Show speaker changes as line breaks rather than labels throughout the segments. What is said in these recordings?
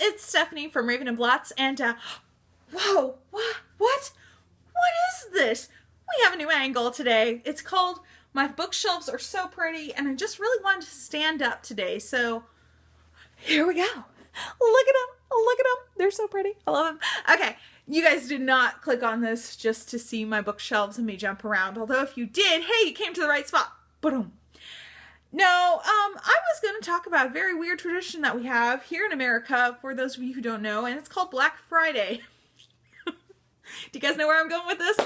it's Stephanie from Raven and Blots, and whoa, what is this? We have a new angle today. It's called My Bookshelves Are So Pretty, and I just really wanted to stand up today, so here we go. Look at them, they're so pretty, I love them. Okay, you guys did not click on this just to see my bookshelves and me jump around, although if you did, hey, you came to the right spot. Boom. No, I was going to talk about a very weird tradition that we have here in America, for those of you who don't know, and it's called Black Friday. Do you guys know where I'm going with this?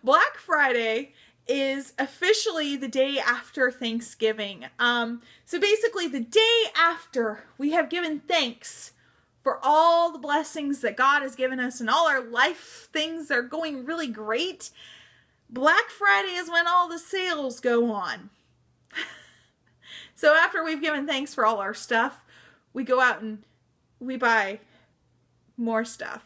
Black Friday is officially the day after Thanksgiving. So basically the day after we have given thanks for all the blessings that God has given us and all our life things are going really great, Black Friday is when all the sales go on. So after we've given thanks for all our stuff, we go out and we buy more stuff.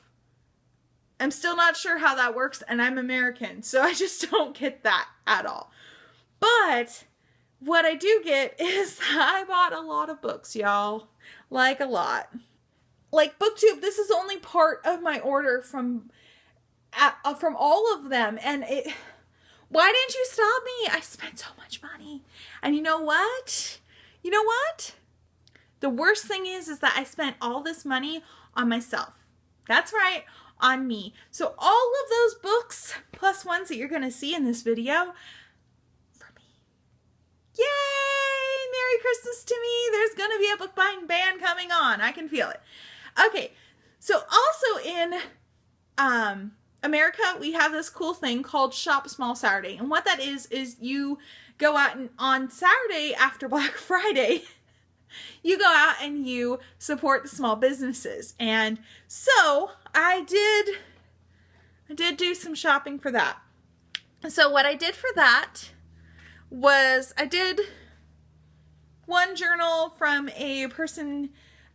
I'm still not sure how that works, and I'm American, so I just don't get that at all. But what I do get is I bought a lot of books, y'all. Like a lot. Like BookTube, this is only part of my order from all of them, and why didn't you stop me? I spent so much money. And you know what? You know what? The worst thing is that I spent all this money on myself. That's right, on me. So all of those books, plus ones that you're going to see in this video, for me. Yay! Merry Christmas to me. There's going to be a book buying ban coming on. I can feel it. Okay, so also in America, we have this cool thing called Shop Small Saturday. And what that is you go out and on Saturday after Black Friday, you go out and you support the small businesses. And so I did do some shopping for that. So what I did for that was I did one journal from a person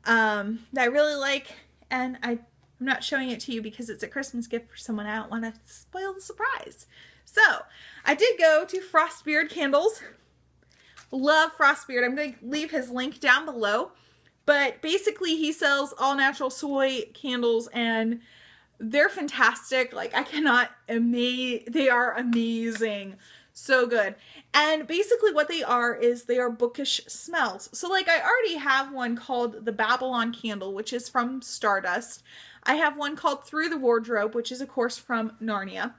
that I really like, and I'm not showing it to you because it's a Christmas gift for someone. I don't want to spoil the surprise. So I did go to Frostbeard Candles. Love Frostbeard. I'm going to leave his link down below. But basically he sells all natural soy candles and they're fantastic. Like I cannot they are amazing. So good. And basically what they are is they are bookish smells. So like I already have one called the Babylon Candle, which is from Stardust. I have one called Through the Wardrobe, which is of course from Narnia.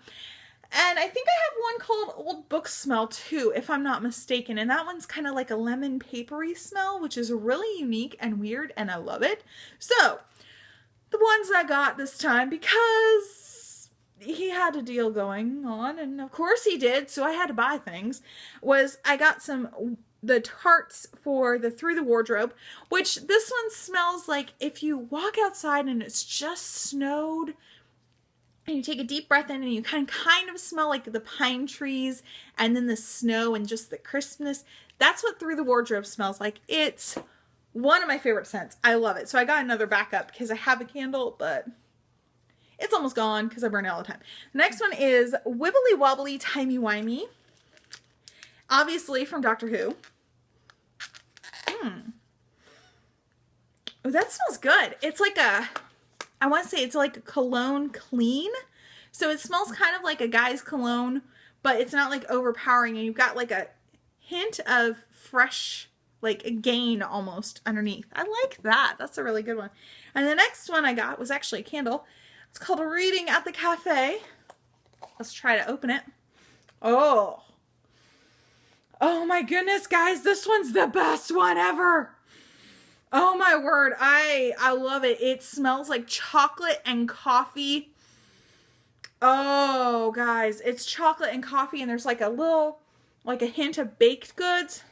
And I think I have one called Old Book Smell too, if I'm not mistaken. And that one's kind of like a lemon papery smell, which is really unique and weird, and I love it. So, the ones I got this time, because he had a deal going on, and of course he did, so I had to buy things, was I got the tarts for the Through the Wardrobe, which this one smells like if you walk outside and it's just snowed, and you take a deep breath in and you kind of smell like the pine trees and then the snow and just the crispness. That's what Through the Wardrobe smells like. It's one of my favorite scents. I love it. So I got another backup because I have a candle, but it's almost gone because I burn it all the time. The next one is Wibbly Wobbly Timey Wimey. Obviously from Doctor Who. Oh, that smells good. It's like I want to say it's like a cologne clean. So it smells kind of like a guy's cologne, but it's not like overpowering. And you've got like a hint of fresh, like a gain almost underneath. I like that. That's a really good one. And the next one I got was actually a candle. It's called A Reading at the Cafe. Let's try to open it. Oh my goodness, guys. This one's the best one ever. Oh my word, I love it. It smells like chocolate and coffee. Oh, guys, it's chocolate and coffee and there's like a hint of baked goods.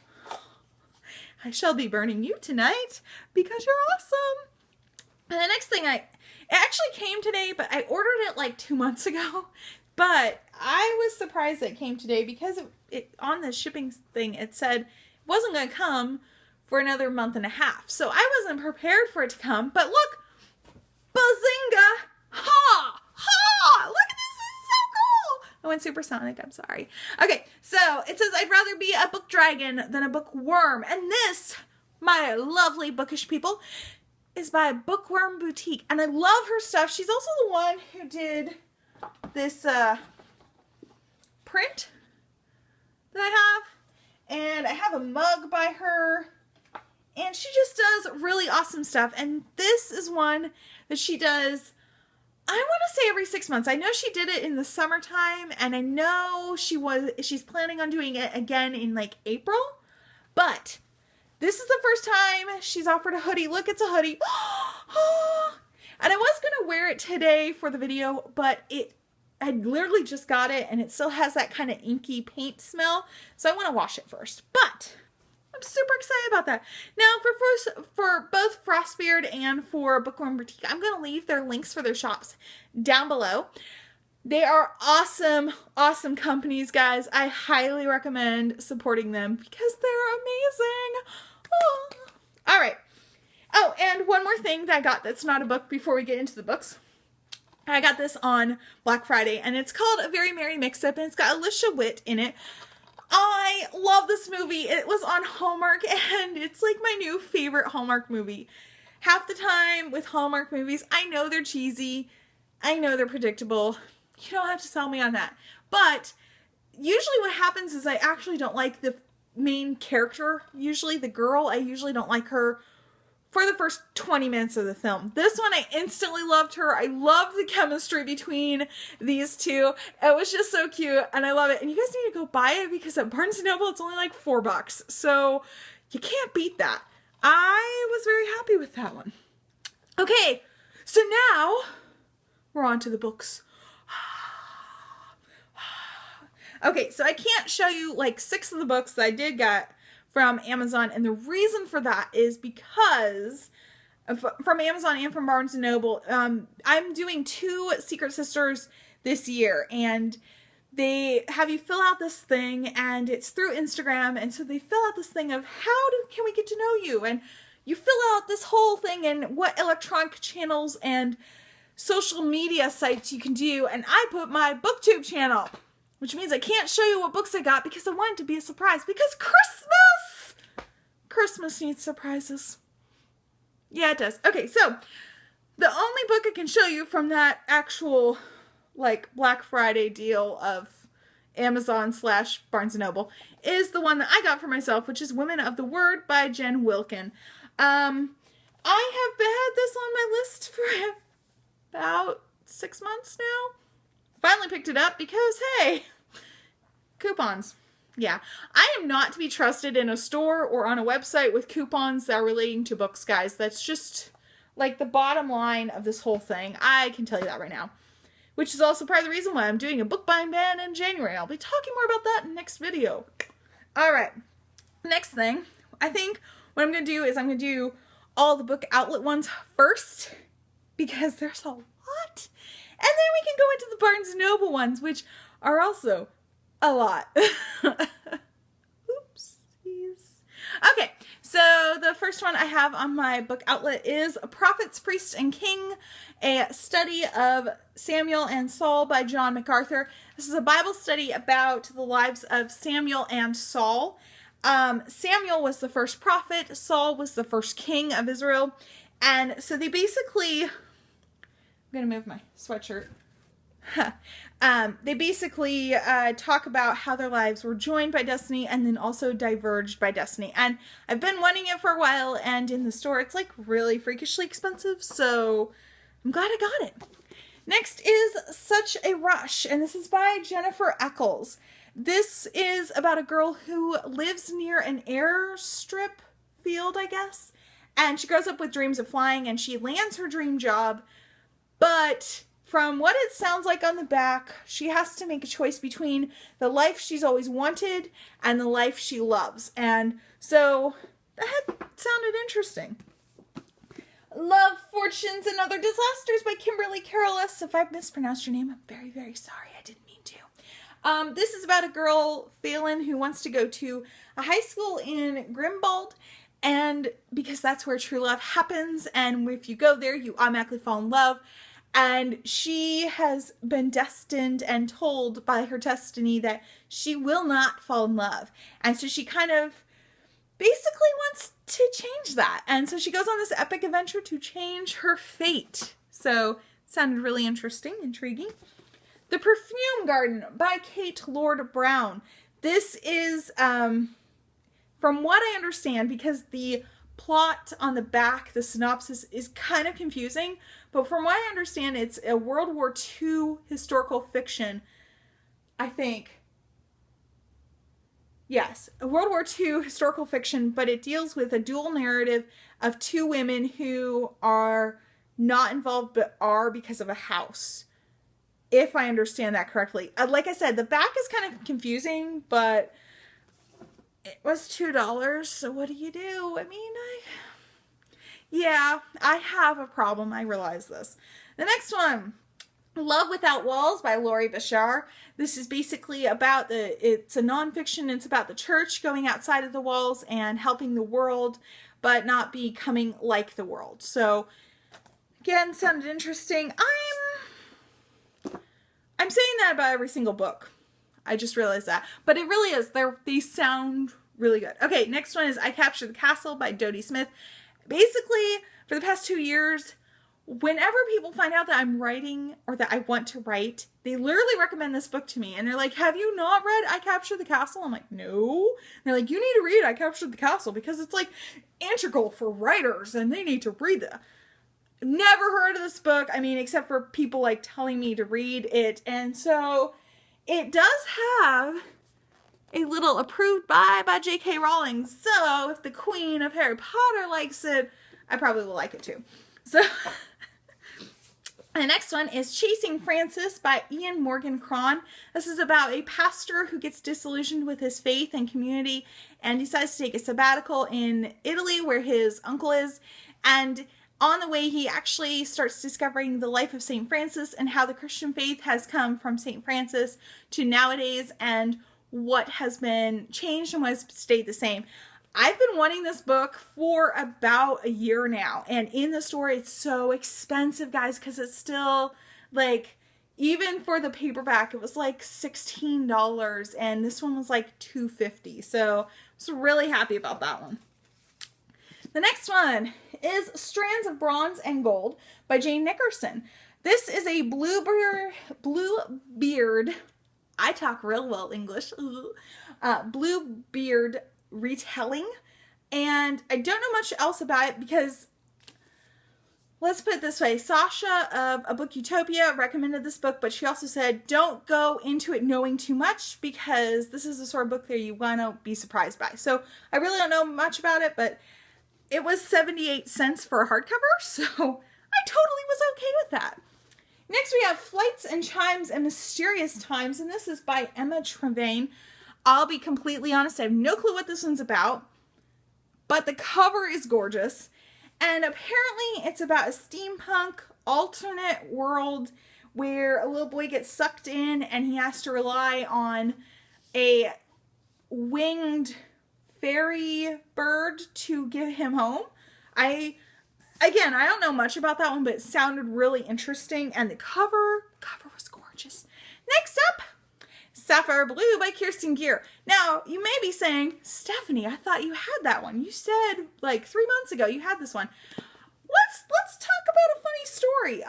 I shall be burning you tonight because you're awesome. And the next thing it actually came today, but I ordered it like 2 months ago. But I was surprised that it came today because it on the shipping thing, it said it wasn't going to come for another month and a half. So I wasn't prepared for it to come, but look, bazinga, ha, ha, look at this, is so cool. I went supersonic, I'm sorry. Okay, so it says, I'd rather be a book dragon than a bookworm. And this, my lovely bookish people, is by Bookworm Boutique, and I love her stuff. She's also the one who did this print that I have, and I have a mug by her, and she just does really awesome stuff. And this is one that she does, I want to say every 6 months. I know she did it in the summertime, and I know she's planning on doing it again in like April, but this is the first time she's offered a hoodie. Look, it's a hoodie. And I was going to wear it today for the video, but I literally just got it and it still has that kind of inky paint smell. So I want to wash it first, but I'm super excited about that. Now for both Frostbeard and for Bookworm Boutique, I'm going to leave their links for their shops down below. They are awesome, awesome companies, guys. I highly recommend supporting them because they're amazing. Oh. All right. Oh, and one more thing that I got that's not a book before we get into the books. I got this on Black Friday, and it's called A Very Merry Mix-Up, and it's got Alicia Witt in it. I love this movie. It was on Hallmark, and it's like my new favorite Hallmark movie. Half the time with Hallmark movies, I know they're cheesy. I know they're predictable. You don't have to sell me on that. But usually what happens is I actually don't like the main character, usually the girl. I usually don't like her for the first 20 minutes of the film. This one, I instantly loved her. I loved the chemistry between these two. It was just so cute, and I love it. And you guys need to go buy it because at Barnes & Noble, it's only like $4. So you can't beat that. I was very happy with that one. Okay, so now we're on to the books. Okay, so I can't show you like 6 of the books that I did get from Amazon, and the reason for that is because from Amazon and from Barnes & Noble, I'm doing 2 Secret Sisters this year, and they have you fill out this thing, and it's through Instagram, and so they fill out this thing of can we get to know you, and you fill out this whole thing and what electronic channels and social media sites you can do, and I put my BookTube channel, which means I can't show you what books I got because I want it to be a surprise, because Christmas needs surprises. Yeah, it does. Okay, so the only book I can show you from that actual like Black Friday deal of Amazon / Barnes & Noble is the one that I got for myself, which is Women of the Word by Jen Wilkin. I have had this on my list for about 6 months now. Finally picked it up because, hey, coupons. Yeah, I am not to be trusted in a store or on a website with coupons that are relating to books, guys. That's just like the bottom line of this whole thing. I can tell you that right now. Which is also part of the reason why I'm doing a book buying ban in January. I'll be talking more about that in the next video. Alright, next thing. I think what I'm going to do is I'm going to do all the book outlet ones first, because there's a lot. And then we can go into the Barnes & Noble ones, which are also a lot. Oopsies. Okay, so the first one I have on my book outlet is Prophets, Priest, and King, a study of Samuel and Saul by John MacArthur. This is a Bible study about the lives of Samuel and Saul. Samuel was the first prophet. Saul was the first king of Israel. And so they basically... I'm going to move my sweatshirt. They basically talk about how their lives were joined by destiny and then also diverged by destiny. And I've been wanting it for a while, and in the store it's like really freakishly expensive, so I'm glad I got it. Next is Such a Rush, and this is by Jennifer Eccles. This is about a girl who lives near an airstrip field, I guess, and she grows up with dreams of flying, and she lands her dream job, but from what it sounds like on the back, she has to make a choice between the life she's always wanted and the life she loves. And so that sounded interesting. Love, Fortunes, and Other Disasters by Kimberly Carolus. If I've mispronounced your name, I'm very, very sorry. I didn't mean to. This is about a girl, Phelan, who wants to go to a high school in Grimald, and because that's where true love happens, and if you go there, you automatically fall in love. And she has been destined and told by her destiny that she will not fall in love. And so she kind of basically wants to change that. And so she goes on this epic adventure to change her fate. So sounded really interesting, intriguing. The Perfume Garden by Kate Lord Brown. This is, from what I understand, because the plot on the back, the synopsis, is kind of confusing, but from what I understand, it's a World War II historical fiction, I think. Yes, a World War II historical fiction, but it deals with a dual narrative of two women who are not involved but are because of a house, if I understand that correctly. Like I said, the back is kind of confusing, but it was $2, so what do you do? I mean, I have a problem. I realize this. The next one, Love Without Walls by Laurie Bashar. This is basically about it's a nonfiction. It's about the church going outside of the walls and helping the world, but not becoming like the world. So, again, sounded interesting. I'm saying that about every single book. I just realized that. But it really is. These sound really good. Okay, next one is I Captured the Castle by Dodie Smith. Basically, for the past 2 years, whenever people find out that I'm writing or that I want to write, they literally recommend this book to me. And they're like, have you not read I Captured the Castle? I'm like, no. And they're like, you need to read I Captured the Castle because it's like integral for writers and they need to read that. Never heard of this book. I mean, except for people like telling me to read it. And so it does have a little approved by J.K. Rowling. So if the Queen of Harry Potter likes it, I probably will like it too. So the next one is Chasing Francis by Ian Morgan Cron. This is about a pastor who gets disillusioned with his faith and community and decides to take a sabbatical in Italy where his uncle is. And on the way, he actually starts discovering the life of St. Francis and how the Christian faith has come from St. Francis to nowadays and what has been changed and what has stayed the same. I've been wanting this book for about a year now. And in the store, it's so expensive, guys, because it's still like, even for the paperback, it was like $16. And this one was like $2.50. So I was really happy about that one. The next one is Strands of Bronze and Gold by Jane Nickerson. This is a Bluebeard, I talk real well English, Bluebeard retelling. And I don't know much else about it because, let's put it this way, Sasha of A Book Utopia recommended this book, but she also said, don't go into it knowing too much because this is the sort of book that you want to be surprised by. So I really don't know much about it, but it was 78 cents for a hardcover, so I totally was okay with that. Next we have Flights and Chimes and Mysterious Times, and this is by Emma Trevane. I'll be completely honest, I have no clue what this one's about, but the cover is gorgeous. And apparently it's about a steampunk alternate world where a little boy gets sucked in and he has to rely on a winged fairy bird to get him home. I don't know much about that one, but it sounded really interesting, and the cover was gorgeous. Next up, Sapphire Blue by Kirsten Gear. Now, you may be saying, Stephanie, I thought you had that one. You said like 3 months ago you had this one. Let's talk about a funny story.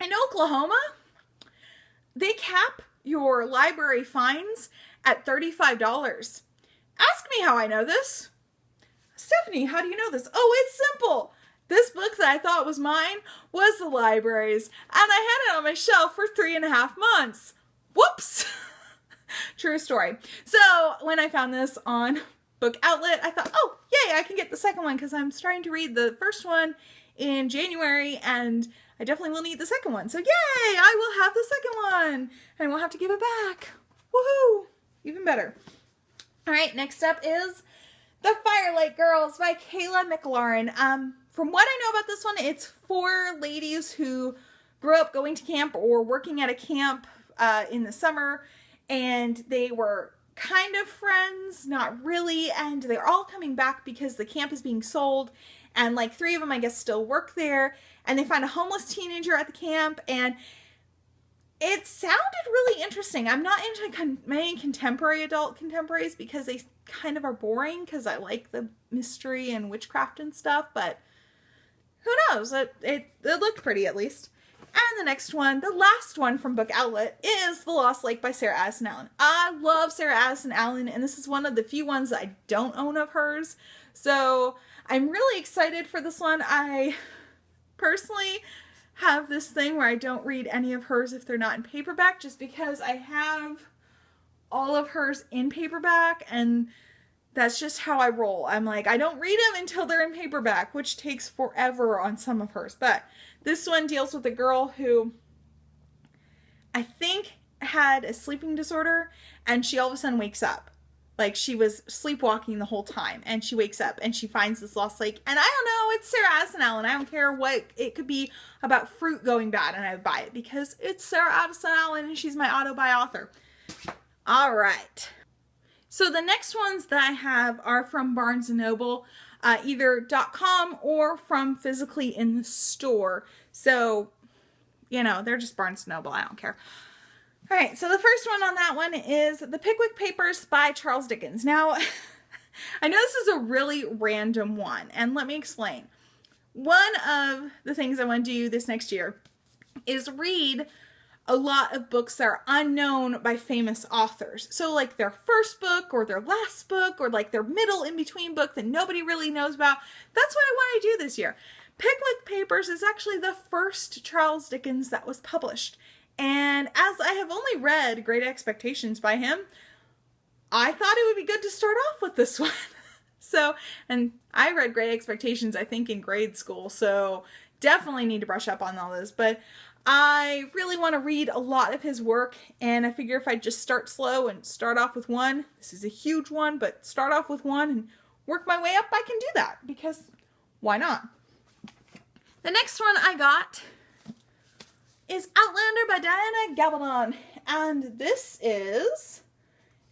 In Oklahoma, they cap your library fines at $35. Ask me how I know this. Stephanie, how do you know this? Oh, it's simple. This book that I thought was mine was the library's, and I had it on my shelf for 3.5 months. Whoops. True story. So when I found this on Book Outlet, I thought, oh, yay, I can get the second one because I'm starting to read the first one in January, and I definitely will need the second one. So yay, I will have the second one, and I won't have to give it back. Woohoo! Even better. All right, next up is The Firelight Girls by Kayla McLaurin. From what I know about this one, it's 4 ladies who grew up going to camp or working at a camp in the summer, and they were kind of friends, not really, and they're all coming back because the camp is being sold, and like 3 of them, I guess, still work there, and they find a homeless teenager at the camp, and It sounded really interesting. I'm not into many contemporary adult contemporaries because they kind of are boring because I like the mystery and witchcraft and stuff, but who knows? It looked pretty at least. And the next one, the last one from Book Outlet, is The Lost Lake by Sarah Addison Allen. I love Sarah Addison Allen, and this is one of the few ones that I don't own of hers. So I'm really excited for this one. I personally have this thing where I don't read any of hers if they're not in paperback, just because I have all of hers in paperback, and that's just how I roll. I'm like, I don't read them until they're in paperback, which takes forever on some of hers. But this one deals with a girl who I think had a sleeping disorder, and she all of a sudden wakes up. Like, she was sleepwalking the whole time, and she wakes up and she finds this lost lake. And I don't know, it's Sarah Addison Allen. I don't care what it could be about fruit going bad, and I would buy it because it's Sarah Addison Allen and she's my auto-buy author. All right. So the next ones that I have are from Barnes & Noble, either .com or from physically in the store. So, you know, they're just Barnes & Noble. I don't care. All right, so the first one on that one is The Pickwick Papers by Charles Dickens. Now, I know this is a really random one, and let me explain. One of the things I want to do this next year is read a lot of books that are unknown by famous authors. So like their first book or their last book or like their middle in-between book that nobody really knows about. That's what I want to do this year. Pickwick Papers is actually the first Charles Dickens that was published. And as I have only read Great Expectations by him, I thought it would be good to start off with this one. So, and I read Great Expectations, I think, in grade school, so definitely need to brush up on all this. But I really want to read a lot of his work, and I figure if I just start slow and start off with one, this is a huge one, but start off with one and work my way up, I can do that, because why not? The next one I got is Outlander by Diana Gabaldon, and this is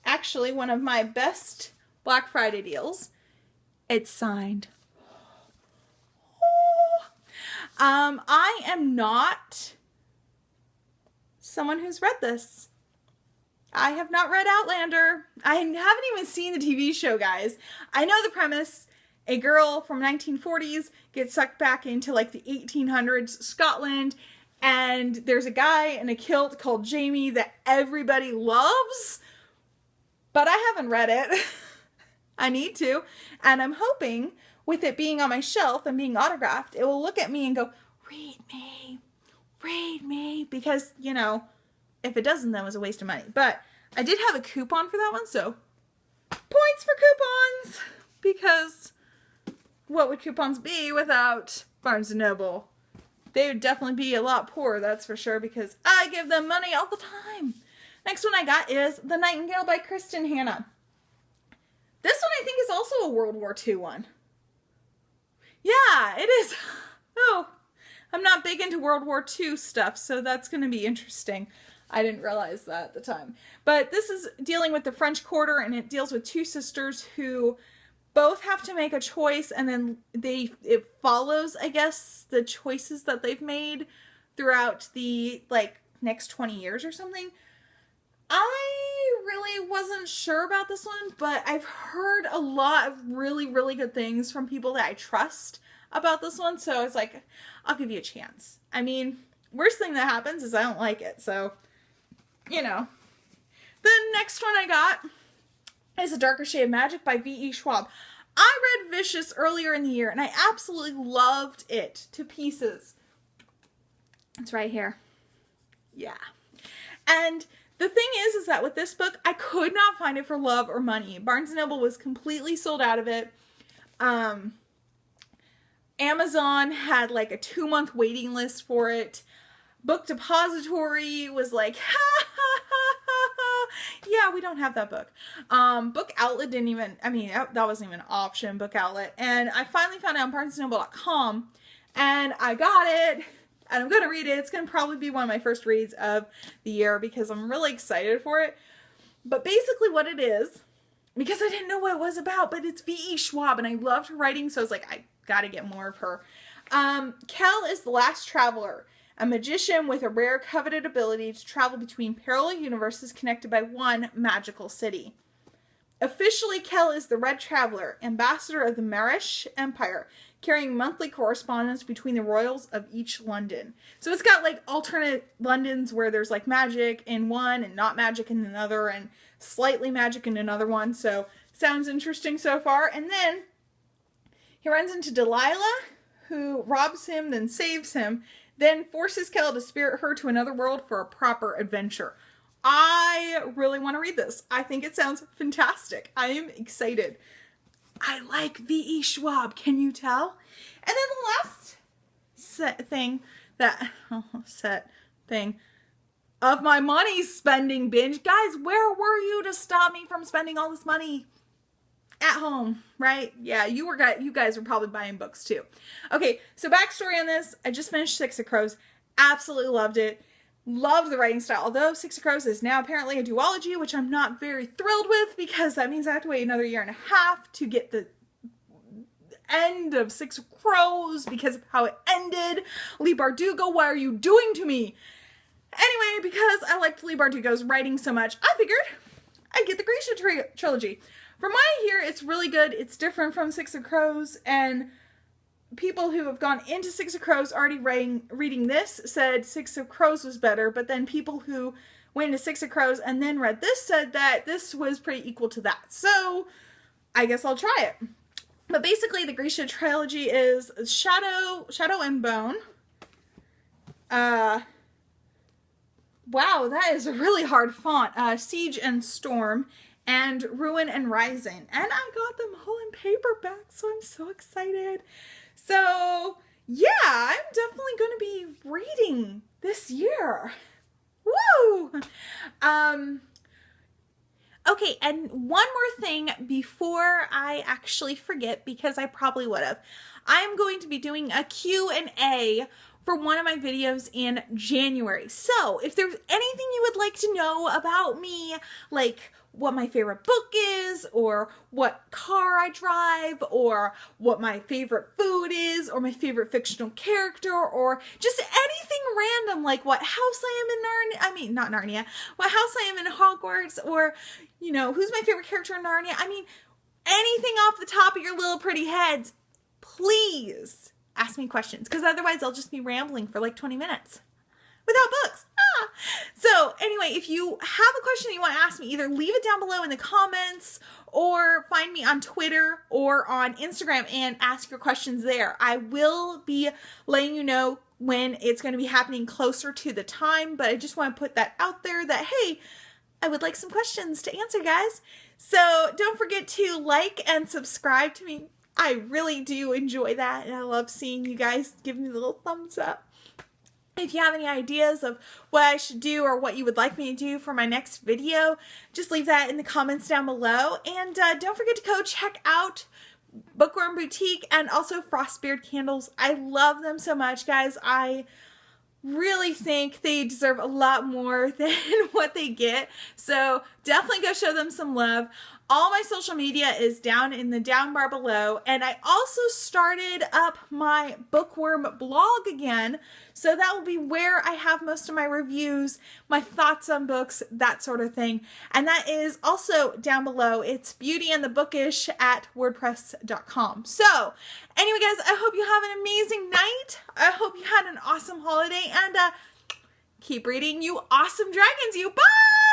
actually one of my best Black Friday deals. It's signed. I am not someone who's read this. I have not read Outlander. I haven't even seen the TV show, guys. I know the premise. A girl from 1940s gets sucked back into like the 1800s Scotland, and there's a guy in a kilt called Jamie that everybody loves, but I haven't read it. I need to, and I'm hoping with it being on my shelf and being autographed, it will look at me and go, read me, because, you know, if it doesn't, then it was a waste of money. But I did have a coupon for that one, so points for coupons, because what would coupons be without Barnes & Noble? They would definitely be a lot poorer, that's for sure, because I give them money all the time. Next one I got is The Nightingale by Kristen Hanna. This one I think is also a World War II one. Yeah, it is. Oh, I'm not big into World War II stuff, so that's going to be interesting. I didn't realize that at the time. But this is dealing with the French Quarter, and it deals with two sisters who both have to make a choice, and then it follows, I guess, the choices that they've made throughout the, like, next 20 years or something. I really wasn't sure about this one, but I've heard a lot of really, really good things from people that I trust about this one, so I was like, I'll give you a chance. I mean, worst thing that happens is I don't like it, so, you know. The next one I got is A Darker Shade of Magic by V.E. Schwab. I read Vicious earlier in the year, and I absolutely loved it to pieces. It's right here. Yeah. And the thing is that with this book, I could not find it for love or money. Barnes & Noble was completely sold out of it. Amazon had like a 2-month waiting list for it. Book Depository was like, ha ha ha ha ha. Yeah, we don't have that book. Book Outlet didn't even, I mean, that wasn't even an option, Book Outlet. And I finally found it on BarnesandNoble.com, and I got it, and I'm going to read it. It's going to probably be one of my first reads of the year because I'm really excited for it. But basically what it is, because I didn't know what it was about, but it's V.E. Schwab, and I loved her writing, so I was like, I got to get more of her. Kel is the last traveler, a magician with a rare coveted ability to travel between parallel universes connected by one magical city. Officially, Kel is the Red Traveler, ambassador of the Marish Empire, carrying monthly correspondence between the royals of each London. So it's got like alternate Londons where there's like magic in one and not magic in another and slightly magic in another one. So sounds interesting so far. And then he runs into Delilah, who robs him, then saves him, then forces Kel to spirit her to another world for a proper adventure. I really want to read this. I think it sounds fantastic. I am excited. I like V.E. Schwab, can you tell? And then the last thing of my money spending binge. Guys, where were you to stop me from spending all this money at home, right? Yeah, you guys were probably buying books too. Okay, so backstory on this. I just finished Six of Crows. Absolutely loved it. Love the writing style, although Six of Crows is now apparently a duology, which I'm not very thrilled with because that means I have to wait another year and a half to get the end of Six of Crows because of how it ended. Leigh Bardugo, what are you doing to me? Anyway, because I liked Leigh Bardugo's writing so much, I figured I'd get the Grisha Trilogy. From what I hear, it's really good. It's different from Six of Crows, and people who have gone into Six of Crows already reading this said Six of Crows was better, but then people who went into Six of Crows and then read this said that this was pretty equal to that. So I guess I'll try it. But basically the Grisha Trilogy is Shadow and Bone. Wow, that is a really hard font. Siege and Storm, and Ruin and Rising. And I got them all in paperback, so I'm so excited. So, yeah, I'm definitely going to be reading this year. Woo! Okay, and one more thing before I actually forget, because I probably would have. I'm going to be doing a Q&A for one of my videos in January. So, if there's anything you would like to know about me, like what my favorite book is, or what car I drive, or what my favorite food is, or my favorite fictional character, or just anything random like what house I am in Narnia, not Narnia, what house I am in Hogwarts, or, you know, who's my favorite character in Narnia. I mean, anything off the top of your little pretty heads, please ask me questions, because otherwise I'll just be rambling for like 20 minutes. Without books. So anyway, if you have a question that you want to ask me, either leave it down below in the comments or find me on Twitter or on Instagram and ask your questions there. I will be letting you know when it's going to be happening closer to the time, but I just want to put that out there that, hey, I would like some questions to answer, guys. So don't forget to like and subscribe to me. I really do enjoy that, and I love seeing you guys give me the little thumbs up. If you have any ideas of what I should do or what you would like me to do for my next video, just leave that in the comments down below. And don't forget to go check out Bookworm Boutique and also Frostbeard Candles. I love them so much, guys. I really think they deserve a lot more than what they get. So definitely go show them some love. All my social media is down in the down bar below, and I also started up my Bookworm blog again, so that will be where I have most of my reviews, my thoughts on books, that sort of thing, and that is also down below. It's beautyandthebookish at wordpress.com. So, anyway guys, I hope you have an amazing night. I hope you had an awesome holiday, and keep reading, you awesome dragons, you. Bye!